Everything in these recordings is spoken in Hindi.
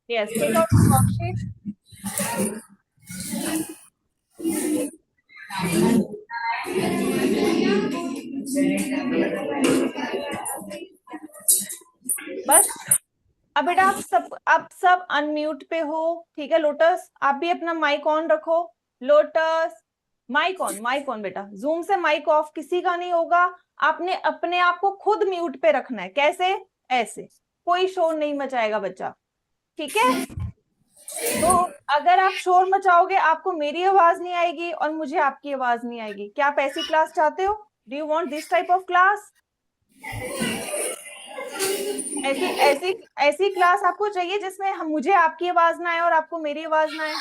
Yes, take out the worksheet. बस अब बेटा आप सब अनम्यूट पे हो, ठीक है। लोटस आप भी अपना माइक ऑन रखो। लोटस माइक ऑन बेटा। जूम से माइक ऑफ किसी का नहीं होगा। आपने अपने आप को खुद म्यूट पे रखना है। कैसे? ऐसे। कोई शोर नहीं मचाएगा बच्चा, ठीक है। तो अगर आप शोर मचाओगे आपको मेरी आवाज नहीं आएगी और मुझे आपकी आवाज नहीं आएगी। क्या आप ऐसी क्लास चाहते हो? Do you want this type of class? ऐसी ऐसी ऐसी क्लास आपको चाहिए जिसमें हम मुझे आपकी आवाज ना आए और आपको मेरी आवाज ना आए?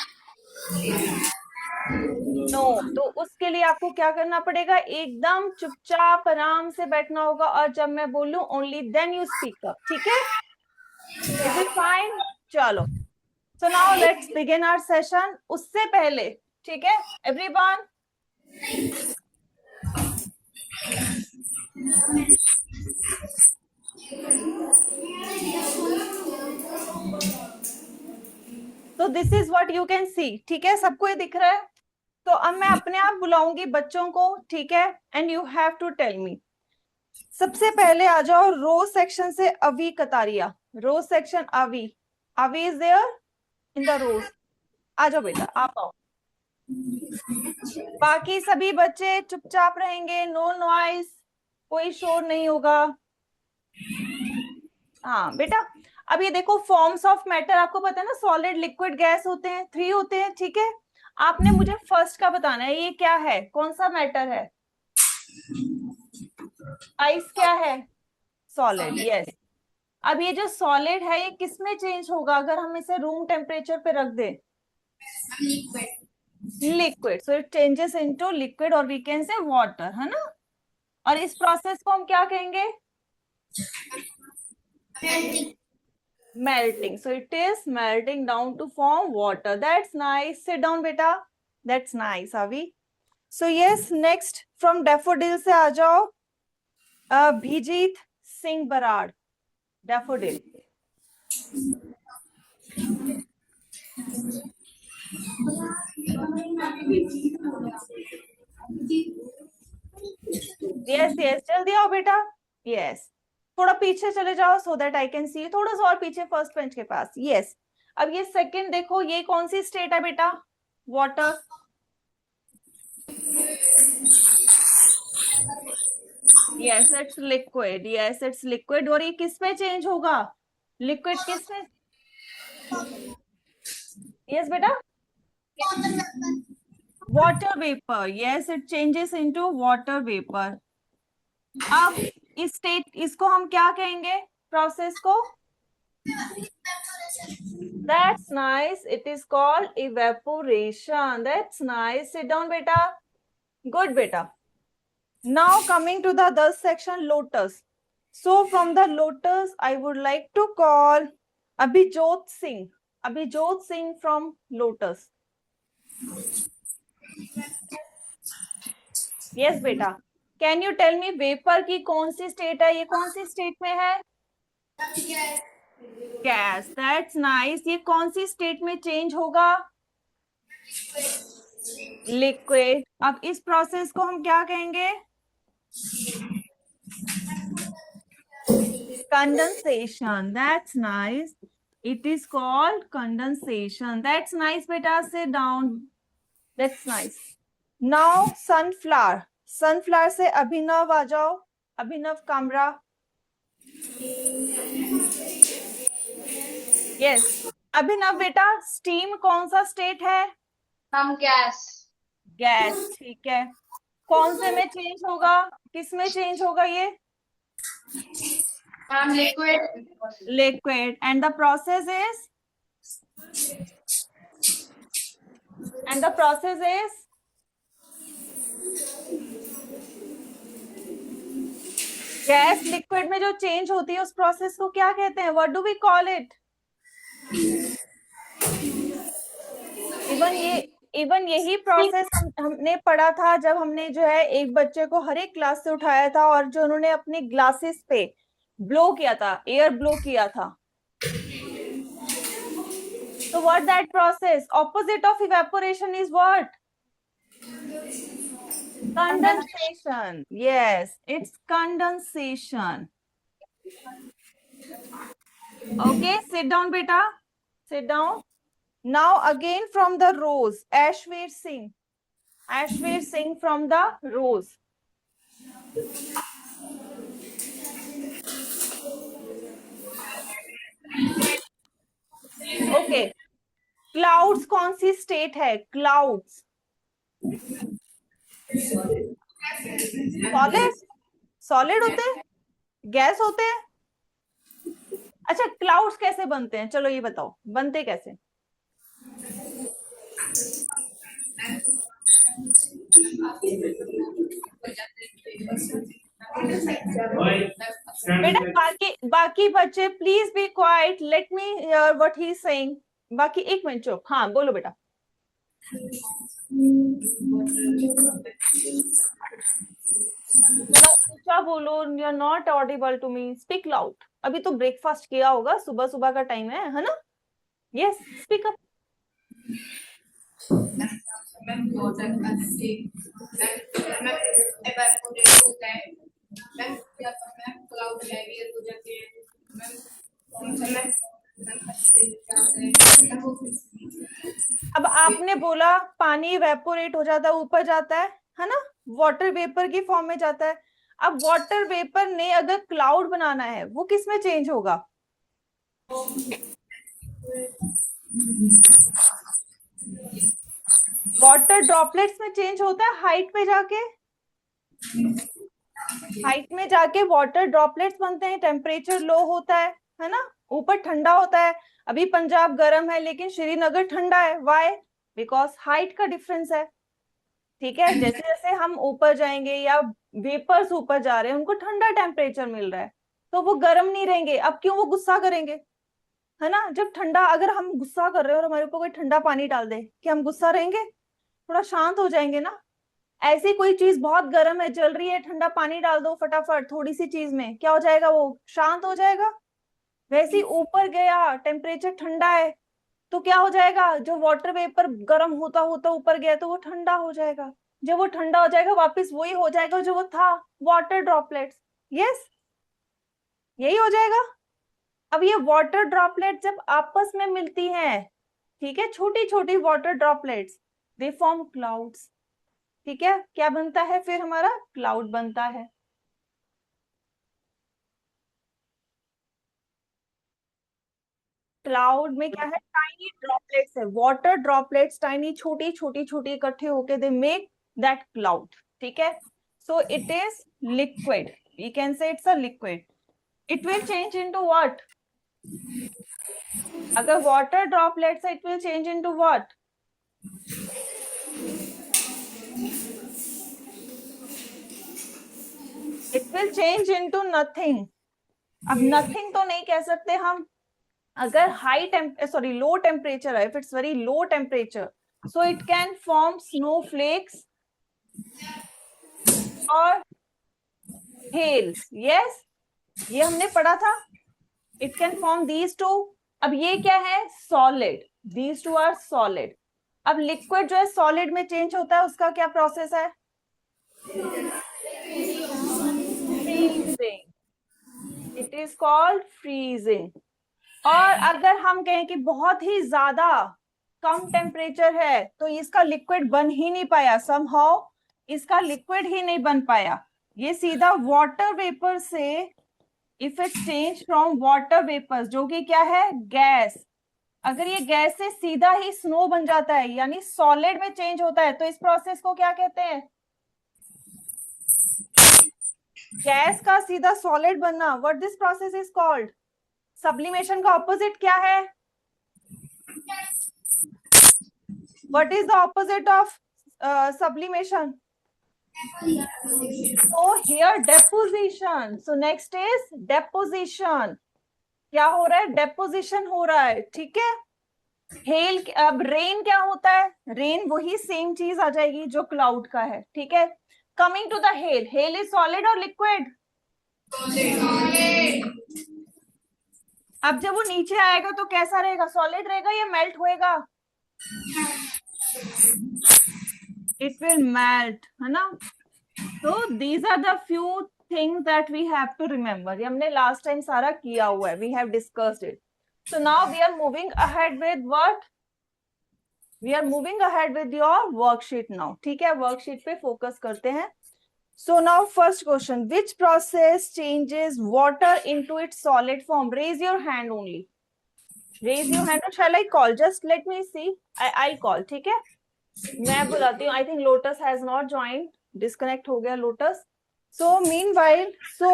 नो। तो उसके लिए आपको क्या करना पड़ेगा? एकदम चुपचाप आराम से बैठना होगा और जब मैं बोलूं only then you speak up, ठीक है। Is it fine? चलो, so now let's begin our session. उससे पहले, ठीक है एवरीवन, तो this is what you can see, ठीक है। सबको ये दिख रहा है? तो अब मैं अपने आप बुलाऊंगी बच्चों को, ठीक है, and you have to tell me. सबसे पहले आ जाओ रो सेक्शन से अवी कतारिया। रो सेक्शन अवी, अवी इज देयर इन द रोज। आ जाओ बेटा, आप आओ। बाकी सभी बच्चे चुपचाप रहेंगे, नो नॉइस, कोई शोर नहीं होगा। हाँ बेटा, अब ये देखो फॉर्म्स ऑफ मैटर आपको पता है ना, सॉलिड लिक्विड गैस होते हैं, 3 होते हैं, ठीक है। आपने मुझे फर्स्ट का बताना है, ये क्या है, कौन सा मैटर है? आइस क्या है? Solid, yes. अब ये जो सॉलिड है ये किस में चेंज होगा अगर हम इसे रूम टेम्परेचर पे रख दें? Liquid. So it changes into liquid और वी कैन से वाटर, है ना। और इस प्रोसेस को हम क्या कहेंगे? Melting. So it is melting down to form water. That's nice. Sit down, beta. That's nice, Avi. So yes, next from daffodil से आ जाओ Abhijit Singh Brar. daffodil. Yes, yes. जल्दी आओ बेटा। Yes. थोड़ा पीछे चले जाओ so that I can see. थोड़ा सा और पीछे फर्स्ट बेंच के पास। Yes. अब ये सेकंड देखो, ये कौन सी स्टेट है बेटा? Water. Yes, it's liquid. Yes, it's liquid. और ये किस में चेंज होगा? लिक्विड किस में? Yes बेटा, water vapour. Yes, it changes into water vapor. अब इस स्टेट, इसको हम क्या कहेंगे प्रोसेस को? That's nice. It is called evaporation. That's nice. Sit down beta. Good beta. Now coming to the third section, lotus. So from the lotus I would like to call Abhijot Singh. Abhijot Singh from lotus. Yes beta. Can you tell me vapour की कौन सी स्टेट है? ये कौन सी स्टेट में है? गैस। That's nice. ये कौन सी स्टेट में चेंज होगा? लिक्विड। अब इस प्रोसेस को हम क्या कहेंगे? Condensation. That's nice. It is called condensation. That's nice बेटा, sit down. That's nice. Now sunflower. Sunflower से अभिनव आ जाओ। अभिनव कामरा। यस अभिनव बेटा, स्टीम कौन सा स्टेट है? हम गैस। गैस, ठीक है। कौन से में चेंज होगा? किस में चेंज होगा ये? हम liquid. Liquid. And the process is? And the process is? Gas liquid में जो चेंज होती है उस प्रोसेस को क्या कहते हैं? What do we call it? Even यही प्रोसेस हमने पढ़ा था जब हमने जो है एक बच्चे को हर एक क्लास से उठाया था और जो उन्होंने अपनी ग्लासेस पे ब्लो किया था, एयर ब्लो किया था। So what that process? Opposite of evaporation is what? Condensation. Yes, it's condensation. Okay, sit down, beta. Sit down. Now again from the rose, Ashveer Singh. Ashveer Singh from the rose. Okay. Clouds कौन सी स्टेट है? क्लाउड्स सॉलिड, सॉलिड होते हैं, गैस होते हैं? अच्छा, क्लाउड्स कैसे बनते हैं, चलो ये बताओ, बनते कैसे? बेटा बाकी बच्चे please be quiet, let me hear what he is saying. बाकी एक मिनट चुप. हाँ बोलो बेटा. ऊंचा बोलो, you are not audible to me. Speak loud. अभी तो ब्रेकफास्ट किया होगा, सुबह सुबह का टाइम है ना? Yes, speak up. अब आपने बोला पानी इवेपोरेट हो जाता है, ऊपर जाता है ना? वाटर वेपर की फॉर्म में जाता है. अब वाटर वेपर ने अगर क्लाउड बनाना है, वो किस में चेंज होगा? वाटर ड्रॉपलेट्स में चेंज होता है, हाइट पे जाके. हाइट में जाके वाटर ड्रॉपलेट्स बनते हैं, टेम्परेचर लो होता है ना? ऊपर ठंडा होता है. अभी पंजाब गर्म है लेकिन श्रीनगर ठंडा है. व्हाई? बिकॉज हाइट का डिफरेंस है. ठीक है, जैसे जैसे हम ऊपर जाएंगे या वेपर्स ऊपर जा रहे हैं, उनको ठंडा टेम्परेचर मिल रहा है, तो वो गर्म नहीं रहेंगे. अब क्यों वो गुस्सा करेंगे, है ना? जब ठंडा, अगर हम गुस्सा कर रहे हैं और हमारे ऊपर कोई ठंडा पानी डाल दे, क्या हम गुस्सा रहेंगे? थोड़ा शांत हो जाएंगे ना. ऐसी कोई चीज बहुत गर्म है, जल रही है, ठंडा पानी डाल दो फटाफट थोड़ी सी चीज में, क्या हो जाएगा? वो शांत हो जाएगा. वैसे ही ऊपर गया, टेम्परेचर ठंडा है, तो क्या हो जाएगा? जो वाटर वेपर गर्म होता होता ऊपर गया, तो वो ठंडा हो जाएगा. जब वो ठंडा हो जाएगा, वापस वही हो जाएगा जो वो था, वाटर ड्रॉपलेट्स. यस, यही हो जाएगा. अब ये वाटर ड्रॉपलेट जब आपस में मिलती हैं, ठीक है, छोटी छोटी water droplets, they form clouds. ठीक है, क्या बनता है फिर? हमारा क्लाउड बनता है. क्लाउड में क्या है? टाइनी ड्रॉपलेट्स है, वाटर ड्रॉपलेट्स, टाइनी छोटी छोटी छोटी इकट्ठे होके दे मेक दैट क्लाउड. ठीक है, so it is liquid. We can say it's a liquid. It will change into what? अगर वाटर ड्रॉपलेट्स है, it will change into what? It will change into nothing. अब नथिंग तो नहीं कह सकते हम. अगर लो टेम्परेचर है, if it's very low temperature, so it can form snowflakes और हेल्स. यस, ये हमने पढ़ा था. It can form these two. अब ये क्या है? Solid. These two are solid. अब लिक्विड जो है सॉलिड में चेंज होता है, उसका क्या प्रोसेस है? Freezing. It is called freezing. और अगर हम कहें कि बहुत ही ज्यादा कम टेम्परेचर है, तो इसका लिक्विड बन ही नहीं पाया, समहाउ इसका लिक्विड ही नहीं बन पाया. ये सीधा वाटर वेपर से, if it change from water vapour, जो कि क्या है? गैस. अगर ये गैस से सीधा ही स्नो बन जाता है, यानी सॉलिड में चेंज होता है, तो इस प्रोसेस को क्या कहते हैं? गैस का सीधा सॉलिड बनना. What this process is called? Sublimation का ऑपोजिट क्या है? What is the opposite of sublimation? So here deposition. So next is deposition. क्या हो रहा है? deposition हो रहा है. ठीक है. हेल, अब रेन क्या होता है? रेन वही सेम चीज आ जाएगी जो क्लाउड का है. ठीक है. Coming to the hail. Hail is solid और लिक्विड? अब जब वो नीचे आएगा तो कैसा रहेगा, सॉलिड रहेगा या मेल्ट होएगा? इट विल मेल्ट, है ना? तो these are the few things that we have to remember. ये हमने लास्ट टाइम सारा किया हुआ है, we have discussed it. So now we are moving ahead with what, we are moving ahead with your worksheet now. ठीक है, वर्कशीट पे फोकस करते हैं। So now first question, which process changes water into its solid form? Raise your hand only. Raise your hand or shall I call? Just let me see. I'll call. ठीक है, मैं बुलाती हूँ। I think Lotus has not joined. Disconnect हो गया Lotus. So meanwhile, so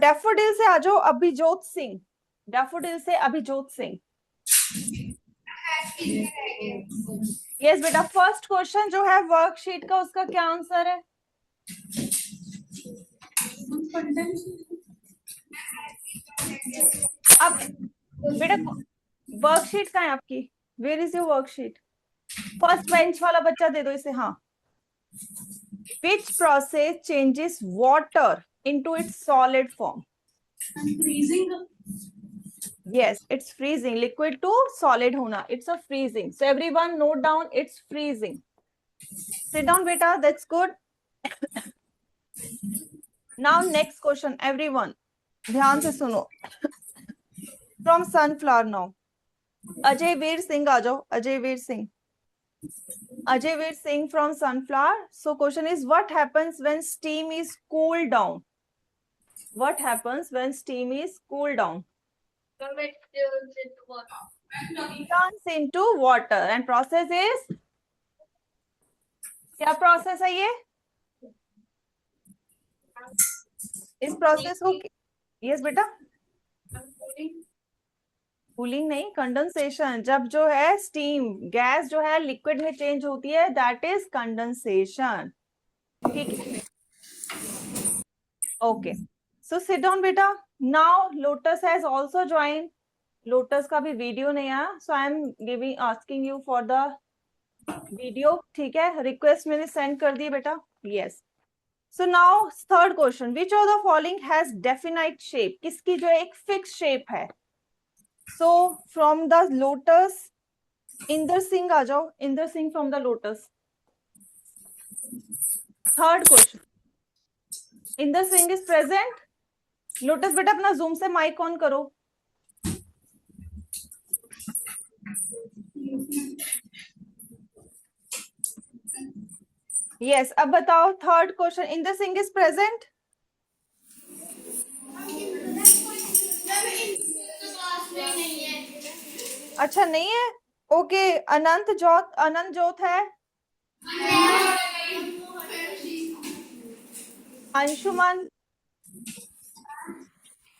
daffodil से आ जाओ अभिजोत सिंह। डैफोडिल से अभिजोत सिंह। यस बेटा, फर्स्ट क्वेश्चन जो है वर्कशीट का, उसका क्या आंसर है? अब बेटा वर्कशीट कहाँ है आपकी? Where is your worksheet? First bench वाला बच्चा दे दो इसे। हाँ, which process changes water into its solid form? Yes, it's freezing. Liquid to solid होना, it's a freezing. So everyone note down, it's freezing. Sit down beta, that's good. Now next question, everyone ध्यान से सुनो। From sunflower now, Ajay Veer Singh आ जाओ। Ajay Veer Singh, Ajay Veer Singh from sunflower. So question is, what happens when steam is cooled down? What happens when steam is cooled down? Turns into water and process is, क्या process है ये? इस प्रोसेस को, यस बेटा, कूलिंग नहीं, कंडेंसेशन। जब जो है स्टीम गैस जो है लिक्विड में चेंज होती है, दैट इज कंडेंसेशन। ठीक है, ओके। सो सिट डाउन बेटा। Now lotus has also join. Lotus का भी वीडियो नहीं आया, so I am giving asking you for the video. ठीक है, रिक्वेस्ट मैंने सेंड कर दी बेटा। Yes. So now third question, which of the following has definite shape? किसकी जो एक फिक्स शेप है? So from the lotus, Inder Singh आ जाओ। Inder Singh from the lotus. Third question. Inder Singh is present. Lotus बेटा अपना zoom से mic on करो। Yes, अब बताओ third question. Inder Singh is present. अच्छा नहीं है, ओके। अनंत जोत है। अंशुमन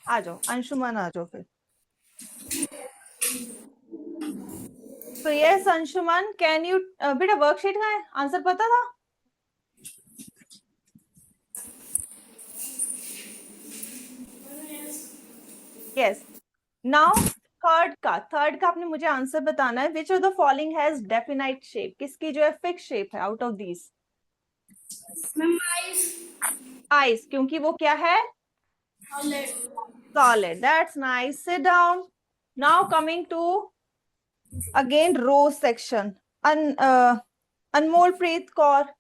आ जाओ, अंशुमन आ जाओ फिर। तो यस अंशुमन, कैन यू बेटा वर्कशीट का है, आंसर पता था? यस। नाउ थर्ड का आपने मुझे आंसर बताना है। Which of the following has definite shape? किसकी जो है फिक्स शेप है आउट ऑफ दीज? आइस, क्योंकि वो क्या है? Solid. That's nice, sit down. Now coming to again rose section. Anmol Preet Kaur.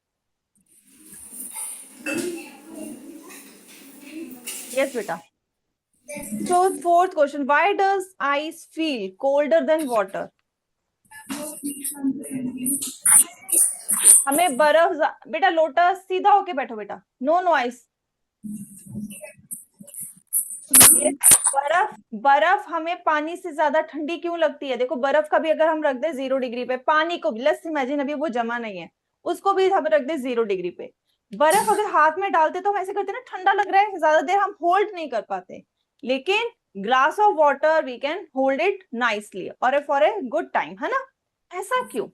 Yes बेटा। So fourth question, why does ice feel colder than water? हमें बर्फ, बेटा लोटस सीधा होके बैठो बेटा, नो नॉइस। बर्फ हमें पानी से ज्यादा ठंडी क्यों लगती है? देखो बर्फ का भी अगर हम रख दे 0 डिग्री पे, पानी को भी, लेट्स इमेजिन अभी वो जमा नहीं है, उसको भी हम रख दे 0 डिग्री पे, बर्फ अगर हाथ में डालते तो हम ऐसे करते ना, ठंडा लग रहा है, ज्यादा देर हम होल्ड नहीं कर पाते। लेकिन glass of water we can hold it nicely और फॉर ए गुड टाइम, है ना? ऐसा क्यों?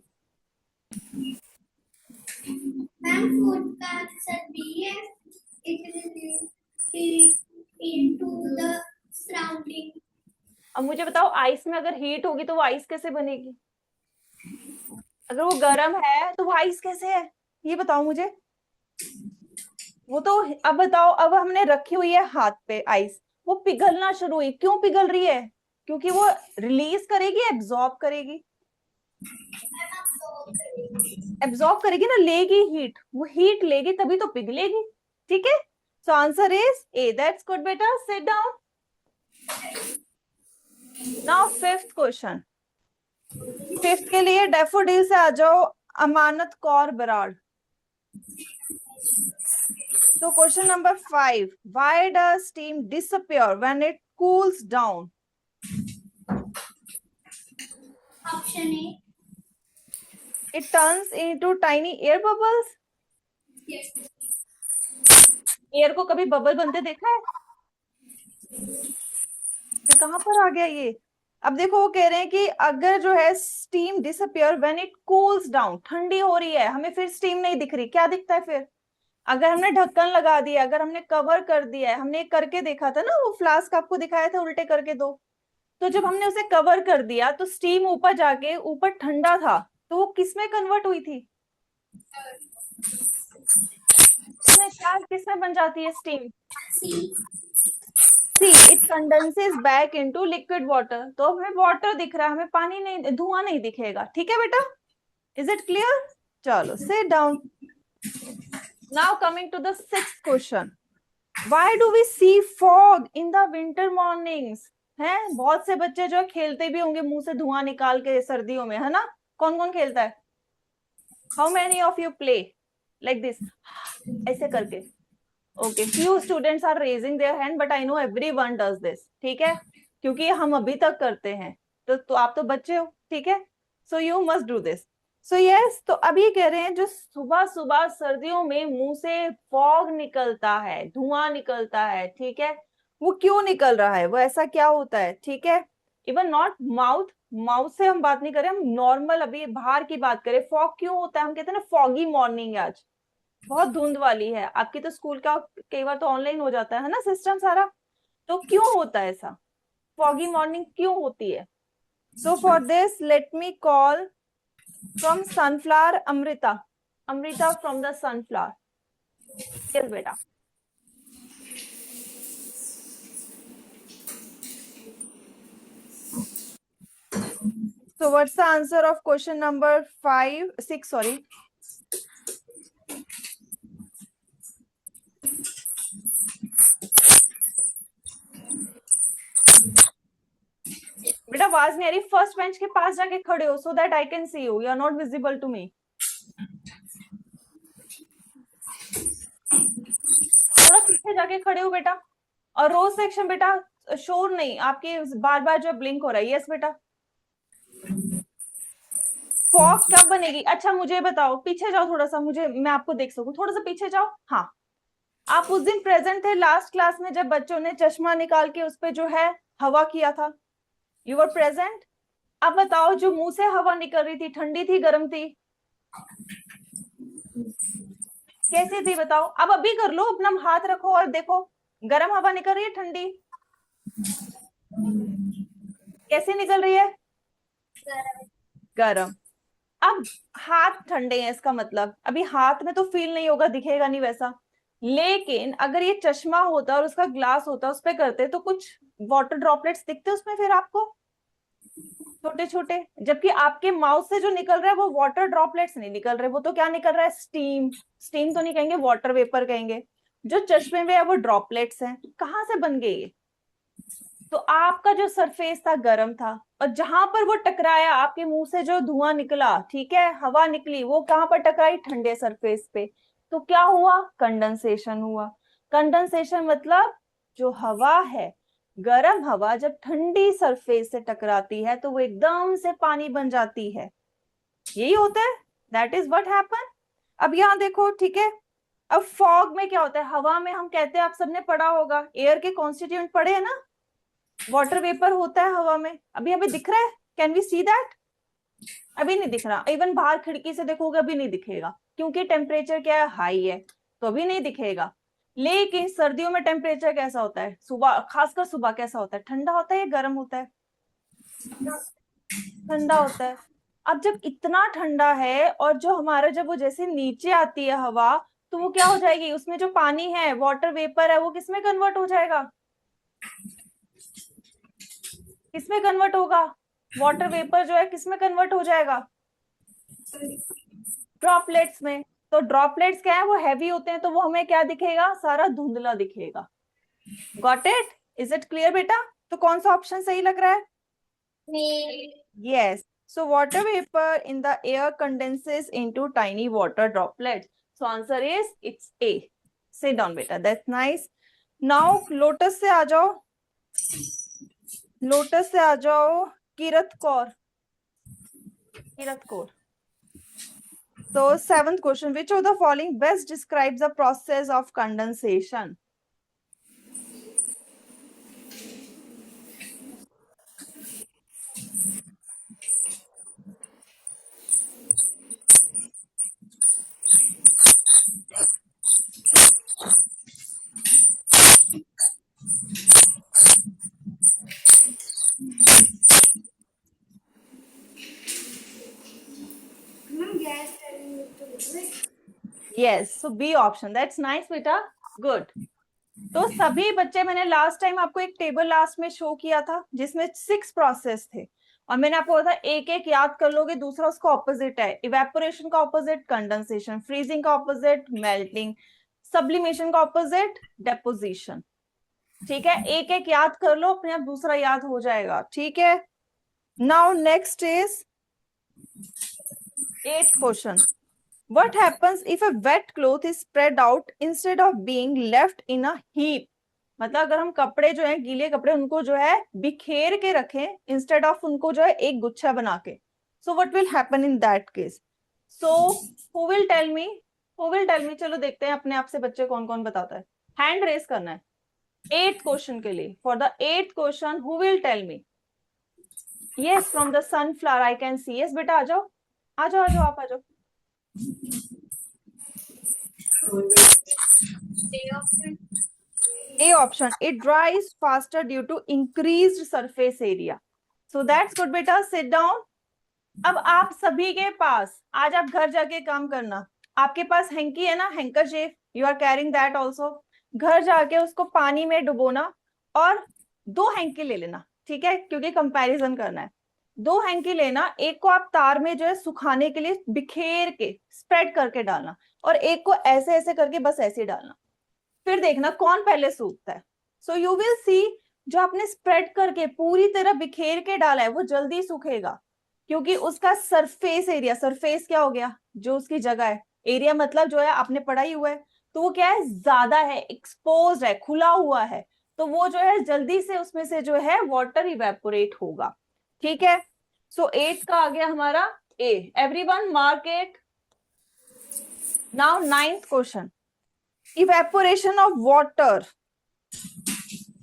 अब मुझे बताओ, आइस में अगर हीट होगी तो वो आइस कैसे बनेगी? अगर वो गर्म है तो वो आइस कैसे है, ये बताओ मुझे। वो तो, अब बताओ, अब हमने रखी हुई है हाथ पे आइस, वो पिघलना शुरू हुई। क्यों पिघल रही है? क्योंकि वो रिलीज करेगी, एब्जॉर्ब करेगी? एब्जॉर्ब करेगी ना, लेगी हीट, वो हीट लेगी तभी तो पिघलेगी। ठीक है, so answer is A. That's good बेटा, sit down. Now fifth question. Fifth के लिए डैफोडिल से आ जाओ, अमानत कौर बराड़। तो question number 5, why does steam disappear when it cools down? Option A. It turns into tiny air bubbles. Air को कभी बबल बनते देखा है? ये कहां पर आ गया ये? अब देखो, वो कह रहे हैं कि अगर जो है steam disappear when it cools down, ठंडी हो रही है, हमें फिर स्टीम नहीं दिख रही, क्या दिखता है फिर? अगर हमने ढक्कन लगा दिया, अगर हमने कवर कर दिया है, हमने करके देखा था ना, वो फ्लास्क आपको दिखाया था उल्टे करके दो, तो जब हमने उसे कवर कर दिया तो स्टीम ऊपर जाके ऊपर ठंडा था, तो वो किसमें कन्वर्ट हुई थी? किसमें बन जाती है steam? See, it condenses back into liquid water. तो हमें वाटर दिख रहा है, हमें पानी नहीं, धुआं नहीं दिखेगा। ठीक है बेटा, इज इट क्लियर? चलो sit down. Now coming to the sixth question, why do we see fog in the winter mornings? हैं, बहुत से बच्चे जो खेलते भी होंगे मुंह से धुआं निकाल के सर्दियों में, है ना? कौन कौन खेलता है? How many of you play like this, ऐसे करके? Okay, few students are raising their hand, but I know everyone does this. ठीक है, क्योंकि हम अभी तक करते हैं, तो आप तो बच्चे हो। ठीक है, so you must do this. So yes, तो अभी कह रहे हैं जो सुबह सुबह सर्दियों में मुंह से फॉग निकलता है, धुआं निकलता है, ठीक है, वो क्यों निकल रहा है, वो ऐसा क्या होता है? ठीक है, इवन नॉट माउथ, माउथ से हम बात नहीं करें, हम नॉर्मल अभी बाहर की बात करें। फॉग क्यों होता है? हम कहते हैं ना फॉगी मॉर्निंग आज, बहुत धुंध वाली है। आपकी तो स्कूल का कई बार तो ऑनलाइन हो जाता है ना सिस्टम सारा, तो क्यों होता है ऐसा? फॉगी मॉर्निंग क्यों होती है? So for this let me call from sunflower Amrita. Amrita from the sunflower, yes बेटा। So what's the answer of question number 6, sorry? बेटा आवाज नहीं आ रही, फर्स्ट बेंच के पास जाके खड़े हो, so that I can see you, you are not visible to me. थोड़ा पीछे जाके खड़े हो बेटा। और रो सेक्शन बेटा, शोर नहीं, आपके बार बार जो ब्लिंक हो रहा है। यस बेटा। फॉग कब बनेगी? अच्छा मुझे बताओ, पीछे जाओ थोड़ा सा, मुझे, मैं आपको देख सकूं, थोड़ा सा पीछे जाओ। हाँ, आप उस दिन प्रेजेंट थे लास्ट क्लास में जब बच्चों ने चश्मा निकाल के उस पे जो है हवा किया था? You were present. अब बताओ, जो मुंह से हवा निकल रही थी, ठंडी थी, गर्म थी, कैसी थी बताओ? अब अभी कर लो, अपना हाथ रखो और देखो, गर्म हवा निकल रही है, ठंडी? कैसे निकल रही है? गर्म। अब हाथ ठंडे हैं, इसका मतलब अभी हाथ में तो फील नहीं होगा, दिखेगा नहीं वैसा, लेकिन अगर ये चश्मा होता और उसका ग्लास होता, उस पर करते तो कुछ वाटर ड्रॉपलेट्स दिखते उसमें फिर आपको, छोटे छोटे। जबकि आपके माउथ से जो निकल रहा है वो वाटर ड्रॉपलेट्स नहीं निकल रहे, वो तो क्या निकल रहा है? स्टीम। स्टीम तो नहीं कहेंगे, वाटर वेपर कहेंगे। जो चश्मे में है वो ड्रॉपलेट्स हैं। कहाँ से बन गए ये? तो आपका जो सरफेस था गर्म था, और जहां पर वो टकराया, आपके मुंह से जो धुआं निकला, ठीक है, हवा निकली, वो कहां पर टकराई? ठंडे सरफेस पे। तो क्या हुआ? कंडेंसेशन हुआ। कंडेंसेशन मतलब जो हवा है, गर्म हवा जब ठंडी सरफेस से टकराती है तो वो एकदम से पानी बन जाती है। यही होता है, दैट इज व्हाट हैपन। अब यहाँ देखो, ठीक है, अब फॉग में क्या होता है? हवा में हम कहते हैं, आप सबने पढ़ा होगा, एयर के कॉन्स्टिट्यूएंट पढ़े हैं ना, वाटर वेपर होता है हवा में। अभी हमें दिख रहा है? Can we see that? अभी नहीं दिख रहा। इवन बाहर खिड़की से देखोगे अभी नहीं दिखेगा, क्योंकि टेम्परेचर क्या है? हाई है, तो अभी नहीं दिखेगा। लेकिन सर्दियों में टेम्परेचर कैसा होता है? सुबह, खासकर सुबह कैसा होता है? ठंडा होता है या गर्म होता है? ठंडा होता है। अब जब इतना ठंडा है, और जो हमारा, जब वो जैसे नीचे आती है हवा, तो वो क्या हो जाएगी? उसमें जो पानी है, वाटर वेपर है, वो किसमें कन्वर्ट हो जाएगा? किसमें कन्वर्ट होगा? वाटर वेपर जो है किसमें कन्वर्ट हो जाएगा? ड्रॉपलेट्स में। तो ड्रॉपलेट्स क्या है, वो हैवी होते हैं, तो वो हमें क्या दिखेगा? सारा धुंधला दिखेगा। Got it? Is it clear बेटा? तो कौन सा ऑप्शन सही लग रहा है? Yes. So water vapor in the air condenses into tiny water droplets. So answer is it's A. Sit down beta. That's nice. Now lotus से आ जाओ, लोटस से आ जाओ किरत कौर, किरत Kaur. So seventh question, which of the following best describes the process of condensation? Yes, so B option. That's nice बेटा, good. तो सभी बच्चे, मैंने लास्ट टाइम आपको एक टेबल लास्ट में शो किया था जिसमें 6 प्रोसेस थे, और मैंने आपको बोला था एक एक याद कर लोगे, दूसरा उसका ऑपोजिट है। इवेपोरेशन का ऑपोजिट कंडेंसेशन, फ्रीजिंग का ऑपोजिट मेल्टिंग, सब्लिमेशन का ऑपोजिट डेपोजिशन। ठीक है, एक एक याद कर लो, अपने आप दूसरा याद हो जाएगा। ठीक है, now next is 8th question. What happens if a wet cloth is spread out instead of being left in a heap? मतलब अगर हम कपड़े जो है, गीले कपड़े, उनको जो है बिखेर के रखें इंस्टेड ऑफ उनको जो है एक गुच्छा बना के, so what will happen in that case? So who will tell me, who will tell me? चलो देखते हैं अपने आप से बच्चे कौन कौन बताता है। हैंड रेस करना है 8th क्वेश्चन के लिए। For the 8th question who will tell me? Yes, from the sunflower I can see. Yes बेटा, आ जाओ आ जाओ आ जाओ, आप आ जाओ। A option, it dries faster due to increased surface area. So that's good बेटा, sit down. अब आप सभी के पास, आज आप घर जाके काम करना, आपके पास हैंकी है ना, handkerchief, you are carrying that also. घर जाके उसको पानी में डुबोना और 2 हैंकी ले लेना, ठीक है, क्योंकि कंपैरिजन करना है। 2 हैंकी लेना, एक को आप तार में जो है सुखाने के लिए बिखेर के स्प्रेड करके डालना, और एक को ऐसे ऐसे करके बस ऐसे डालना। फिर देखना कौन पहले सूखता है। सो यू विल सी, जो आपने स्प्रेड करके पूरी तरह बिखेर के डाला है वो जल्दी सूखेगा, क्योंकि उसका सरफेस एरिया, सरफेस क्या हो गया? जो उसकी जगह है, एरिया मतलब जो है आपने पढ़ा ही हुआ है, तो वो क्या है? ज्यादा है, एक्सपोज है, खुला हुआ है, तो वो जो है जल्दी से उसमें से जो है वाटर इवेपोरेट होगा। ठीक है, सो 8 का आ गया हमारा A. Everyone mark it. Now 9th question, evaporation of water.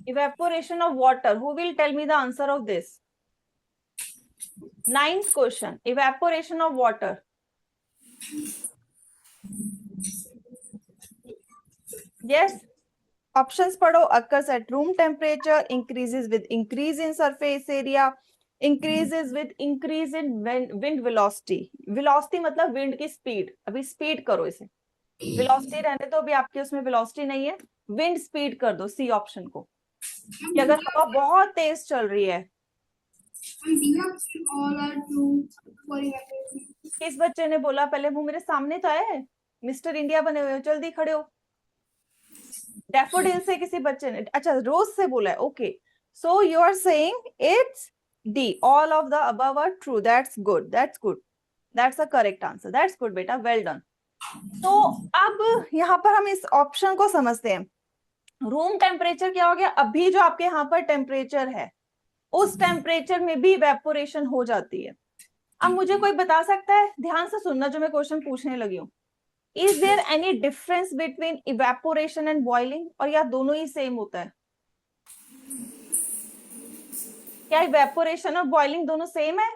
Evaporation of water. Who will tell me the answer of this? 9th question. Evaporation of water. Yes. Options पढ़ो. Occurs at room temperature, increases with increase in surface area, increases with increase in wind velocity. Velocity मतलब wind की speed. अभी speed करो इसे. वेलोसिटी रहने दो, अभी आपके उसमें वेलोसिटी नहीं है, विंड स्पीड कर दो सी ऑप्शन को, कि अगर हवा बहुत तेज चल रही है। किस बच्चे ने बोला? पहले वो मेरे सामने तो आए, मिस्टर इंडिया बने हुए हो, जल्दी खड़े हो। डैफोडिल से किसी बच्चे ने, अच्छा रोज से बोला है, okay. So you are saying it's D, all of the above are true. That's good, that's good, that's a correct answer, that's good बेटा, वेल डन। तो अब यहाँ पर हम इस ऑप्शन को समझते हैं। रूम टेम्परेचर क्या हो गया? अभी जो आपके यहाँ पर टेम्परेचर है, उस टेम्परेचर में भी इवेपोरेशन हो जाती है। अब मुझे कोई बता सकता है, ध्यान से सुनना जो मैं क्वेश्चन पूछने लगी हूँ, is there any difference between evaporation and boiling, और या दोनों ही सेम होता है? क्या इवेपोरेशन और बॉइलिंग दोनों सेम है?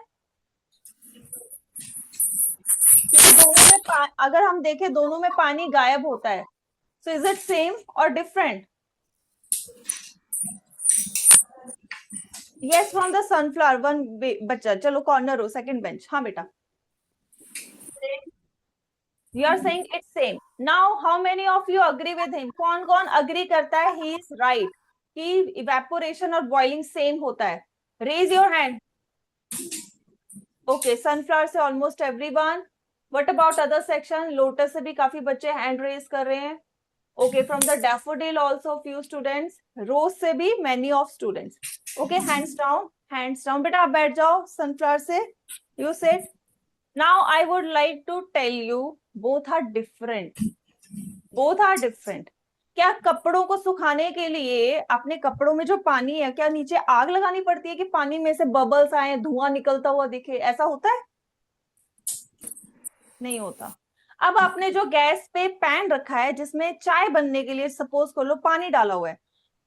दोनों में अगर हम देखें, दोनों में पानी गायब होता है, सो इज इट सेम और different? Yes, from the sunflower one बच्चा, चलो कॉर्नर हो, सेकंड बेंच। हाँ बेटा, you are saying it's same. Now how many of you agree with him? कौन कौन अग्री करता है he is right, कि इवेपोरेशन और बॉइलिंग सेम होता है? Raise your hand. Okay, sunflower से almost everyone. What about other section? Lotus से भी काफी बच्चे हैंड रेज कर रहे हैं. Okay, from the daffodil also few students. Rose से भी many of students. Okay, hands down, hands down. बेटा आप बैठ जाओ. सनफ्लावर से you said. Now I would like to tell you, both are different, both are different. क्या कपड़ों को सुखाने के लिए अपने कपड़ों में जो पानी है, क्या नीचे आग लगानी पड़ती है कि पानी में से बबल्स आए, धुआं निकलता हुआ दिखे? ऐसा होता है? नहीं होता. अब आपने जो गैस पे पैन रखा है जिसमें चाय बनने के लिए सपोज कर लो पानी डाला हुआ है,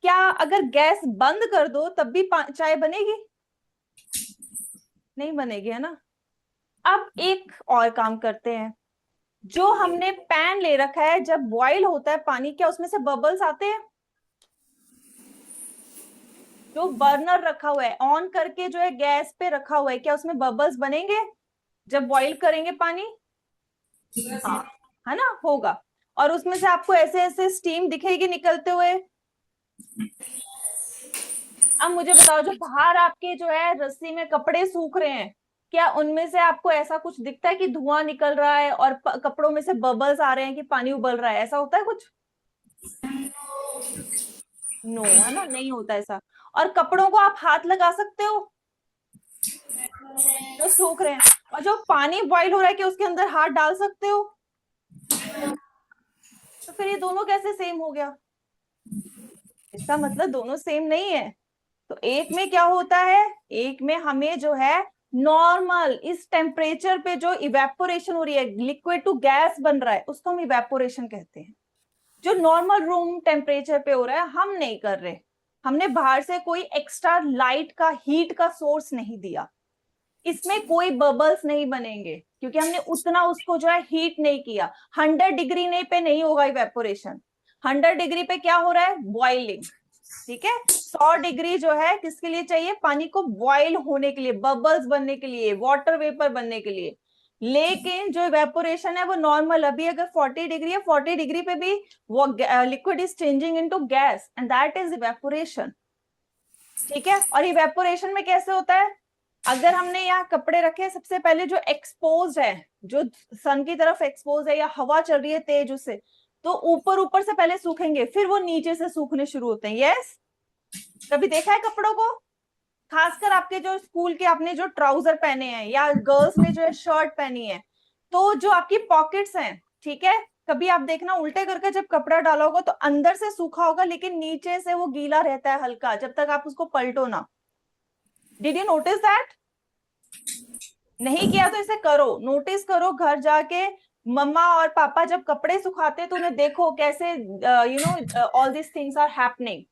क्या अगर गैस बंद कर दो तब भी चाय बनेगी? नहीं बनेगी, है ना. अब एक और काम करते हैं. जो हमने पैन ले रखा है, जब बॉईल होता है पानी, क्या उसमें से बबल्स आते हैं? जो बर्नर रखा हुआ है ऑन करके जो है गैस पे रखा हुआ है, क्या उसमें बबल्स बनेंगे जब बॉईल करेंगे पानी? हाँ, है ना, होगा. और उसमें से आपको ऐसे ऐसे स्टीम दिखेगी निकलते हुए. अब मुझे बताओ, जो बाहर आपके जो है रस्सी में कपड़े सूख रहे हैं, क्या उनमें से आपको ऐसा कुछ दिखता है कि धुआं निकल रहा है और कपड़ों में से बबल्स आ रहे हैं कि पानी उबल रहा है? ऐसा होता है कुछ? नो, है ना, नहीं होता ऐसा. और कपड़ों को आप हाथ लगा सकते हो जो सूख रहे हैं, और जो पानी बॉईल हो रहा है कि उसके अंदर हाथ डाल सकते हो? तो फिर ये दोनों कैसे सेम हो गया? इसका मतलब दोनों सेम नहीं है. तो एक में क्या होता है, एक में हमें जो है नॉर्मल इस टेम्परेचर पे जो इवेपोरेशन हो रही है, लिक्विड टू गैस बन रहा है, उसको हम इवेपोरेशन कहते हैं. जो नॉर्मल रूम टेम्परेचर पे हो रहा है, हम नहीं कर रहे. हमने बाहर से कोई एक्स्ट्रा लाइट का, हीट का सोर्स नहीं दिया. इसमें कोई बबल्स नहीं बनेंगे क्योंकि हमने उतना उसको जो है हीट नहीं किया. 100 डिग्री नहीं पे नहीं होगा इवेपोरेशन. 100 डिग्री पे क्या हो रहा है? बॉइलिंग. ठीक है. 100 डिग्री जो है किसके लिए चाहिए? पानी को बॉइल होने के लिए, बबल्स बनने के लिए, वाटर वेपर बनने के लिए. लेकिन जो इवेपोरेशन है वो नॉर्मल. अभी अगर 40 डिग्री है, 40 डिग्री पे भी वो liquid is changing into gas and that is evaporation. ठीक है. और इवेपोरेशन में कैसे होता है? अगर हमने यहाँ कपड़े रखे, सबसे पहले जो एक्सपोज है, जो सन की तरफ एक्सपोज है या हवा चल रही है तेज उससे, तो ऊपर ऊपर से पहले सूखेंगे, फिर वो नीचे से सूखने शुरू होते हैं. यस, कभी देखा है कपड़ों को? खासकर आपके जो स्कूल के आपने जो ट्राउजर पहने हैं या गर्ल्स ने जो है शर्ट पहनी है, तो जो आपकी पॉकेट्स हैं, ठीक है, कभी आप देखना उल्टे करके जब कपड़ा डाला होगा तो अंदर से सूखा होगा लेकिन नीचे से वो गीला रहता है हल्का, जब तक आप उसको पलटो ना. Did you notice that? नहीं किया तो इसे करो, नोटिस करो घर जाके. मम्मा और पापा जब कपड़े सुखाते तो उन्हें देखो कैसे all this things are happening.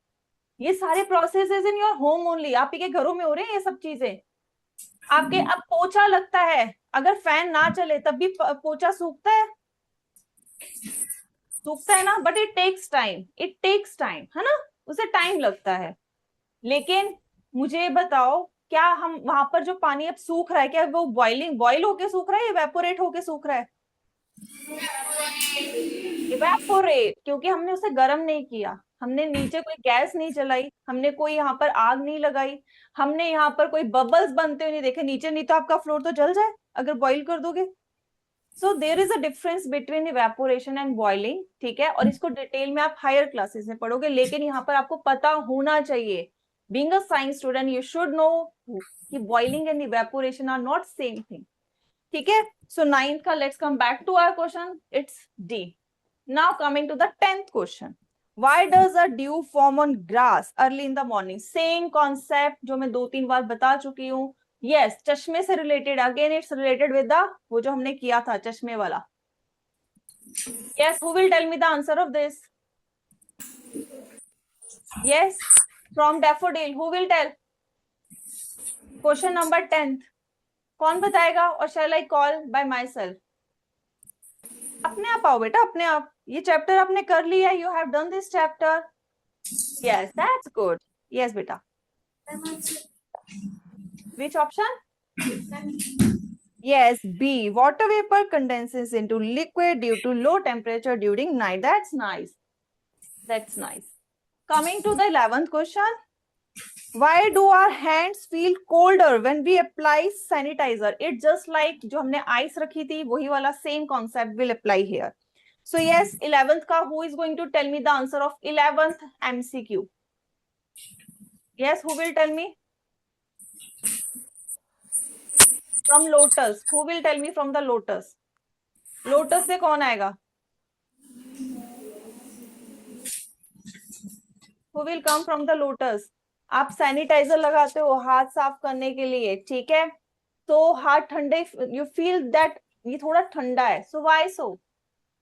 ये सारे processes in your home only, आप ही के घरों में हो रहे हैं ये सब चीजें. आपके अब पोछा लगता है, अगर फैन ना चले तब भी पोछा सूखता है, सूखता है ना. But it takes time, it takes time, है ना, उसे टाइम लगता है. लेकिन मुझे बताओ, क्या हम वहां पर जो पानी अब सूख रहा है, क्या वो बॉइल होके सूख रहा है, इवेपोरेट होके सूख रहा है? इवेपोरेट, क्योंकि हमने उसे गर्म नहीं किया, हमने नीचे कोई गैस नहीं जलाई, हमने कोई यहाँ पर आग नहीं लगाई, हमने यहाँ पर कोई बबल्स बनते हुए नहीं देखे नीचे. नहीं तो आपका फ्लोर तो जल जाए अगर बॉइल कर दोगे. So there is a difference between evaporation and boiling. ठीक है. और इसको डिटेल में आप हायर क्लासेस में पढ़ोगे, लेकिन यहाँ पर आपको पता होना चाहिए. Being a science student you should know कि boiling and evaporation are not same thing. ठीक है. सो 9th का let's come back to our question. It's D. Now coming to the 10th question. Why does a dew form on grass early in the morning? Same concept जो मैं 2-3 बार बता चुकी हूँ. Yes, चश्मे से related. Again, it's related with the वो जो हमने किया था चश्मे वाला. Yes, who will tell me the answer of this? Yes, from daffodil. Who will tell? Question number 10th. कौन बताएगा? और shall I call by myself? अपने आप आओ बेटा, अपने आप. ये चैप्टर आपने कर लिया. You have done this chapter. Yes, that's good. Yes, beta. Which option? Yes, B. Water vapor condenses into liquid due to low temperature during night. That's nice. That's nice. Coming to the 11th question. Why do our hands feel colder when we apply sanitizer? It's just like जो हमने ice रखी थी वही वाला same concept will apply here. So yes, 11th का who is going to tell me the answer of 11th MCQ? Yes, who will tell me? From Lotus. Who will tell me from the Lotus? Lotus से कौन आएगा? Who will come from the Lotus? आप सैनिटाइजर लगाते हो हाथ साफ करने के लिए, ठीक है? तो हाथ ठंडे, यू फील दैट ये थोड़ा ठंडा है, so why so?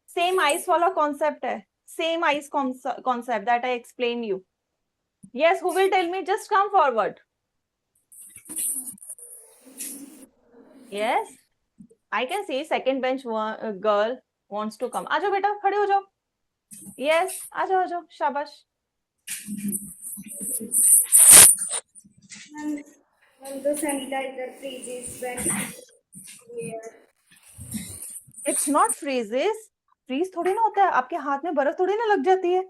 Same ice वाला कॉन्सेप्ट है, same ice concept that I explain you. Yes, who will tell me? Just come forward. Yes, I can see second bench girl wants to come. आ जाओ बेटा, खड़े हो जाओ. यस, आ जाओ, शाबाश. When the sanitizer freezes when here. It's not freezes. Freeze थोड़ी ना होता है, आपके हाथ में बर्फ थोड़ी ना लग जाती है.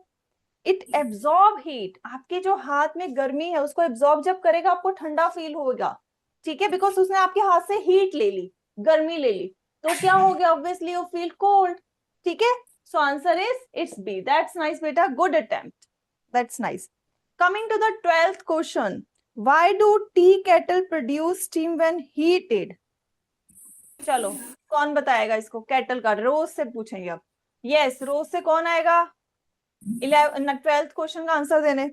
It absorb heat. आपके जो हाथ में गर्मी है उसको एब्जॉर्ब जब करेगा आपको ठंडा फील होगा, ठीक है? बिकॉज उसने आपके हाथ से हीट ले ली, गर्मी ले ली, तो क्या हो गया? ऑब्वियसली यू फील कोल्ड, ठीक है? So answer is it's B. That's nice बेटा, good attempt, that's nice. Coming to the 12th question. Why do tea kettle produce steam when heated? चलो, कौन बताएगा इसको? केटल का रोज से पूछेंगे अब. यस, रोज से कौन आएगा 12th क्वेश्चन का आंसर देने?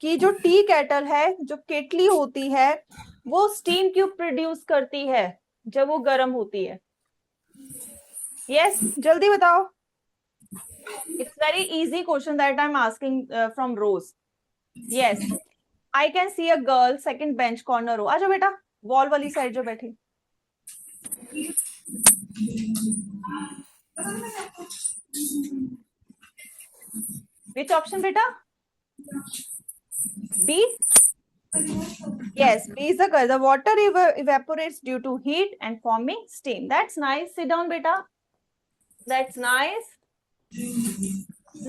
कि जो टी केटल है, जो केटली होती है, वो स्टीम क्यों प्रोड्यूस करती है जब वो गर्म होती है? यस, जल्दी बताओ. It's very easy question that I am asking from Rose. Yes, I can see a girl second bench corner row. आ जाओ बेटा, वॉल वाली साइड जो बैठी. Which option बेटा? B? Yes, B is the correct. The water evaporates due to heat and forming steam. That's nice. Sit down बेटा. That's nice.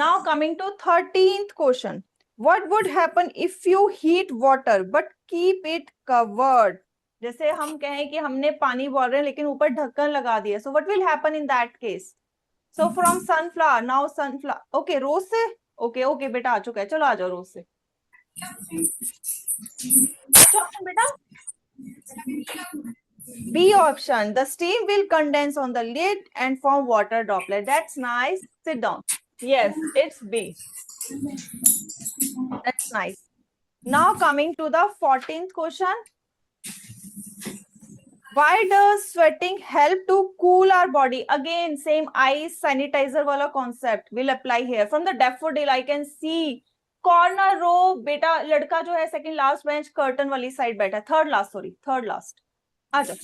Now coming to 13th question. What would happen if you heat water but keep it covered? जैसे हम कहें कि हमने पानी बोल रहे हैं लेकिन ऊपर ढक्कन लगा दिया. So what will happen in that case? So from sunflower, now sunflower. Okay, रोज से. Okay बेटा आ चुका है. चलो आ जाओ रोज से. बेटा B option. The steam will condense on the lid and form water droplet. That's nice. Sit down. Yes, it's B. That's nice. Now coming to the 14th question. Why does sweating help to cool our body? Again, same ice sanitizer wala concept will apply here. From the daffodil, I can see corner row. बेटा लड़का जो है second last bench curtain वाली side बैठा है. Third last. आ जाओ.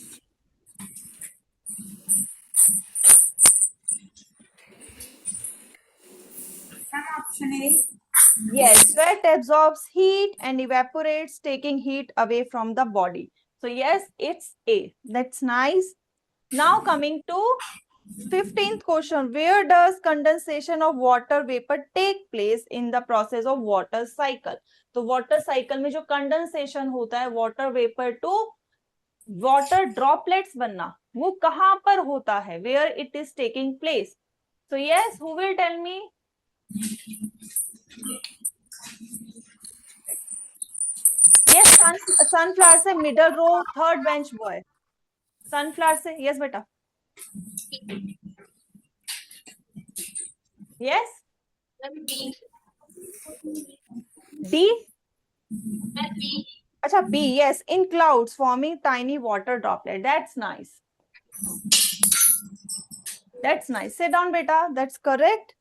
Option A. Yes, sweat absorbs heat and evaporates, taking heat away from the body. So yes, it's A. That's nice. Now coming to 15th question. Where does condensation of water vapor take place in the process of water cycle? तो water cycle में जो condensation होता है water vapor to water droplets बनना, वो कहाँ पर होता है? Where it is taking place? So yes, who will tell me? Yes, sunflower से middle row third bench boy. Sunflower से yes बेटा. Yes. D. अच्छा B. Yes, in clouds forming tiny water droplet. That's nice. That's nice. Sit down बेटा. That's correct.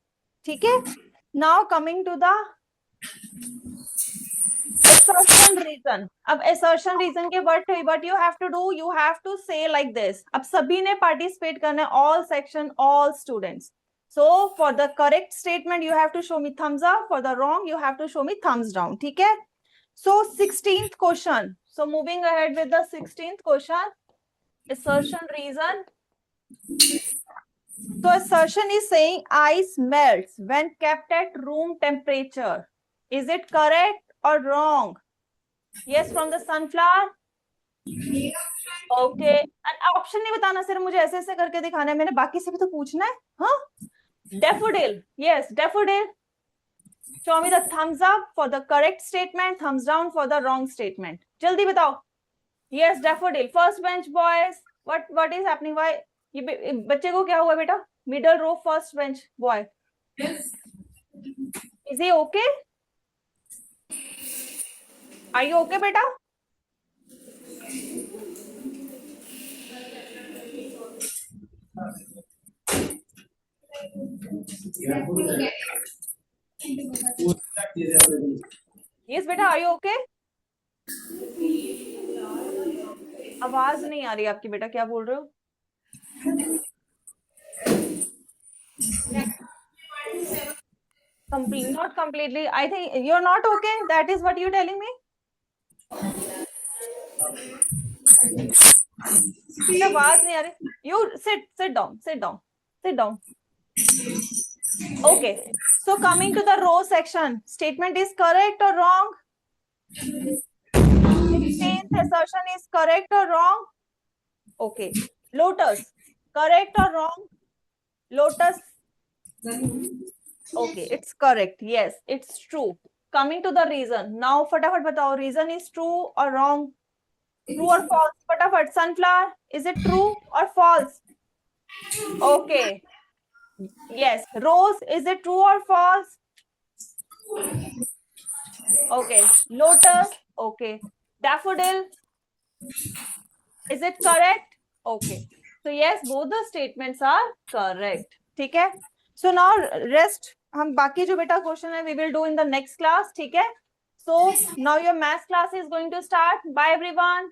ठीक है. Now coming to the assertion reason. अब assertion reason के what you have to do, you have to say like this. अब सभी ने participate करना है, all section, all students. So for the correct statement, you have to show me thumbs up. For the wrong, you have to show me thumbs down. ठीक है? So 16th question. So moving ahead with the 16th question. Assertion reason. So assertion is saying ice melts when kept at room temperature. Is it correct or wrong? Yes, from the sunflower. Okay. Option नहीं बताना, सिर्फ मुझे ऐसे ऐसे करके दिखाना है, मैंने बाकी से भी तो पूछना है. हाँ, daffodil. Yes, daffodil. Show me the thumbs up for the correct statement, thumbs down for the wrong statement. जल्दी बताओ. Yes, daffodil. First bench boys. What is happening? Why? ये बच्चे को क्या हुआ बेटा? Middle row, first bench boy. Is he okay? Are you okay, beta? Yes, beta. Are you okay? आवाज नहीं आ रही आपकी बेटा, क्या बोल रहे हो? Not completely. I think you're not okay. That is what you're telling me. आवाज नहीं आ रही. You sit down. Okay. So coming to the row section, statement is correct or wrong? 16th assertion is correct or wrong? Okay. Lotus, correct or wrong? Lotus. Okay, it's correct. Yes, it's true. Coming to the reason. Now, फटाफट बताओ, reason is true or wrong? True or false? फटाफट. Sunflower, is it true or false? Okay. Yes. Rose, is it true or false? Okay. Lotus, okay. Daffodil, is it correct? Okay. So yes, both the statements are correct. ठीक है? So now rest, हम बाकी जो बेटा क्वेश्चन है we will do in the next class. ठीक है? So now your math class is going to start. Bye everyone.